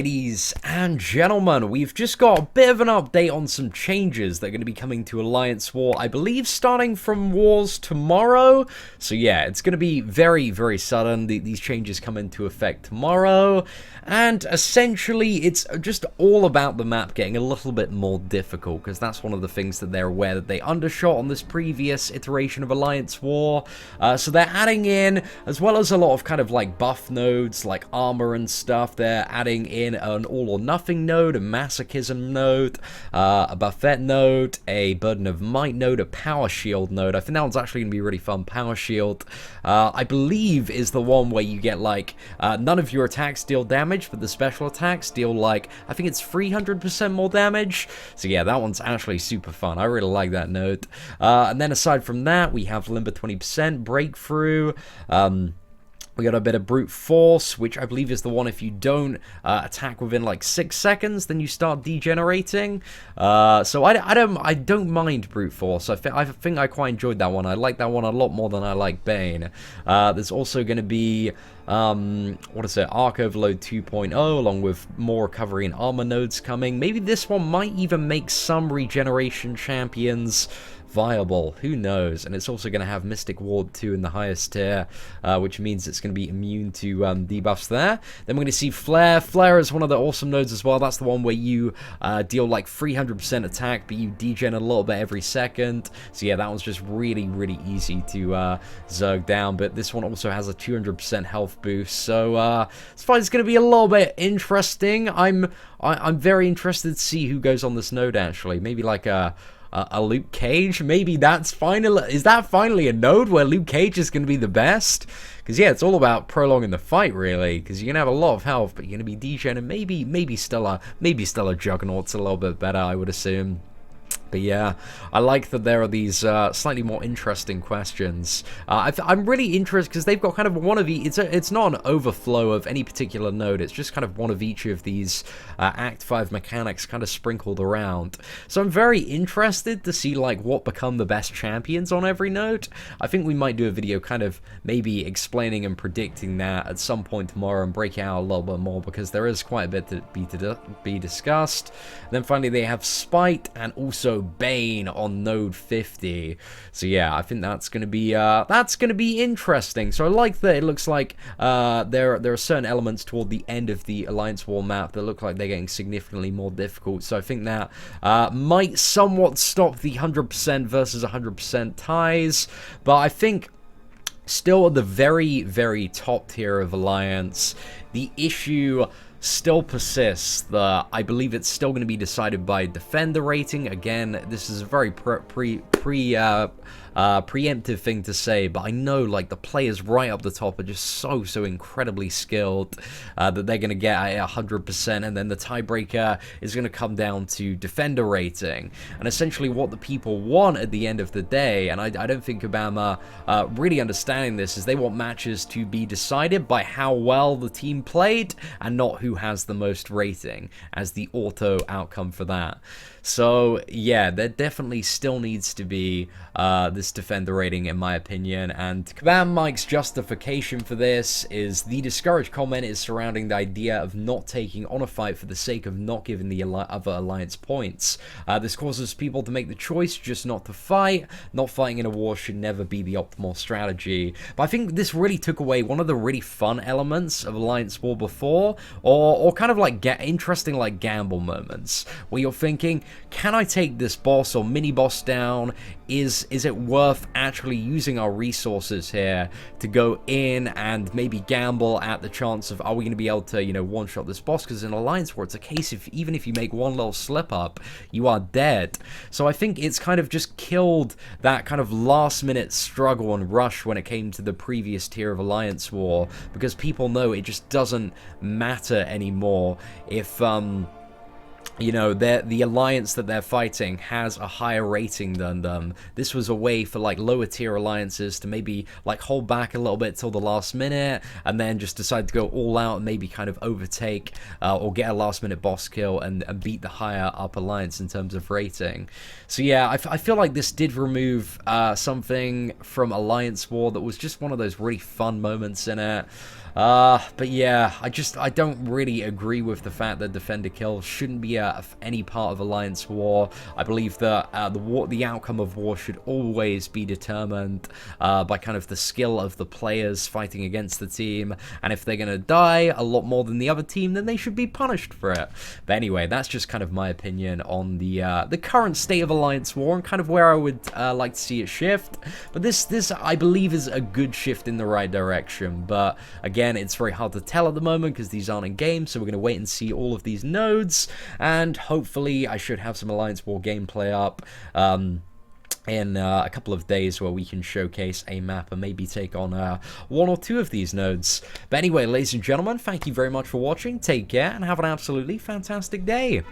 Ladies and gentlemen, we've just got a bit of an update on some changes that are going to be coming to Alliance War, I believe starting from Wars tomorrow. So yeah, it's going to be very, very sudden. These changes come into effect tomorrow. And essentially, it's just all about the map getting a little bit more difficult, because that's one of the things that they're aware that they undershot on this previous iteration of Alliance War. So they're adding in, as well as a lot of kind of like buff nodes, like armor and stuff, they're adding in an all or nothing node, a masochism node, a buffet node, a burden of might node, a power shield node. I think that one's actually going to be really fun. Power shield, I believe, is the one where you get like none of your attacks deal damage, but the special attacks deal like, I think it's 300% more damage. So yeah, that one's actually super fun. I really like that node. And then aside from that, we have limber 20%, breakthrough. We got a bit of brute force, which I believe is the one if you don't attack within like 6 seconds, then you start degenerating. So I don't mind brute force. I think I quite enjoyed that one. I like that one a lot more than I like Bane. There's also going to be what is it? Arc Overload 2.0, along with more recovery and armor nodes coming. Maybe this one might even make some regeneration champions viable, who knows. And it's also going to have Mystic Ward 2 in the highest tier, which means it's going to be immune to debuffs there. Then we're going to see Flare. Flare is one of the awesome nodes as well. That's the one where you deal like 300% attack, but you degen a little bit every second. So yeah, that one's just really, really easy to zerg down. But this one also has a 200% health boost, so it's fine. It's going to be a little bit interesting. I'm very interested to see who goes on this node, actually. Maybe like a Luke Cage. Maybe that's finally, is that finally a node where Luke Cage is going to be the best? Because yeah, it's all about prolonging the fight, really, because you're going to have a lot of health, but you're going to be degen, and maybe still a Juggernaut's a little bit better, I would assume. But yeah, I like that there are these slightly more interesting questions. I'm really interested because they've got kind of one of each. It's not an overflow of any particular node. It's just kind of one of each of these Act 5 mechanics kind of sprinkled around. So I'm very interested to see like what become the best champions on every node. I think we might do a video kind of maybe explaining and predicting that at some point tomorrow and break out a little bit more, because there is quite a bit to be discussed. And then finally they have Spite and also Bane on node 50. So yeah, I think that's gonna be interesting. So I like that it looks like there are certain elements toward the end of the Alliance War map that look like they're getting significantly more difficult. So I think that might somewhat stop the 100% versus 100% ties, but I think still at the very, very top tier of Alliance, the issue still persists. I believe it's still going to be decided by defender rating. Again, this is a very preemptive thing to say, but I know like the players right up the top are just so incredibly skilled that they're going to get at 100%, and then the tiebreaker is going to come down to defender rating. And essentially what the people want at the end of the day, and I don't think Kabam really understanding this, is they want matches to be decided by how well the team played and not who has the most rating as the auto outcome for that. So yeah, there definitely still needs to be this defender rating, in my opinion. And Kabam Mike's justification for this is the discouraged comment is surrounding the idea of not taking on a fight for the sake of not giving the other alliance points. This causes people to make the choice just not to fight. Not fighting in a war should never be the optimal strategy. But I think this really took away one of the really fun elements of Alliance War before, or kind of like interesting like gamble moments where you're thinking, can I take this boss or mini boss down? Is it worth actually using our resources here to go in and maybe gamble at the chance of, are we going to be able to, you know, one-shot this boss? Because in Alliance War, it's a case of even if you make one little slip up, you are dead. So I think it's kind of just killed that kind of last-minute struggle and rush when it came to the previous tier of Alliance War, because people know it just doesn't matter anymore if you know, the alliance that they're fighting has a higher rating than them. This was a way for, like, lower tier alliances to maybe, like, hold back a little bit till the last minute, and then just decide to go all out and maybe kind of overtake or get a last minute boss kill and beat the higher up alliance in terms of rating. So yeah, I feel like this did remove something from Alliance War that was just one of those really fun moments in it. But yeah, I don't really agree with the fact that Defender Kill shouldn't be any part of Alliance War. I believe that the outcome of war should always be determined by kind of the skill of the players fighting against the team, and if they're gonna die a lot more than the other team, then they should be punished for it. But anyway, that's just kind of my opinion on the current state of Alliance War and kind of where I would like to see it shift. But this I believe is a good shift in the right direction, but again, it's very hard to tell at the moment because these aren't in game, so we're going to wait and see all of these nodes, and hopefully I should have some Alliance War gameplay up in a couple of days where we can showcase a map and maybe take on one or two of these nodes. But anyway, ladies and gentlemen, thank you very much for watching, take care, and have an absolutely fantastic day.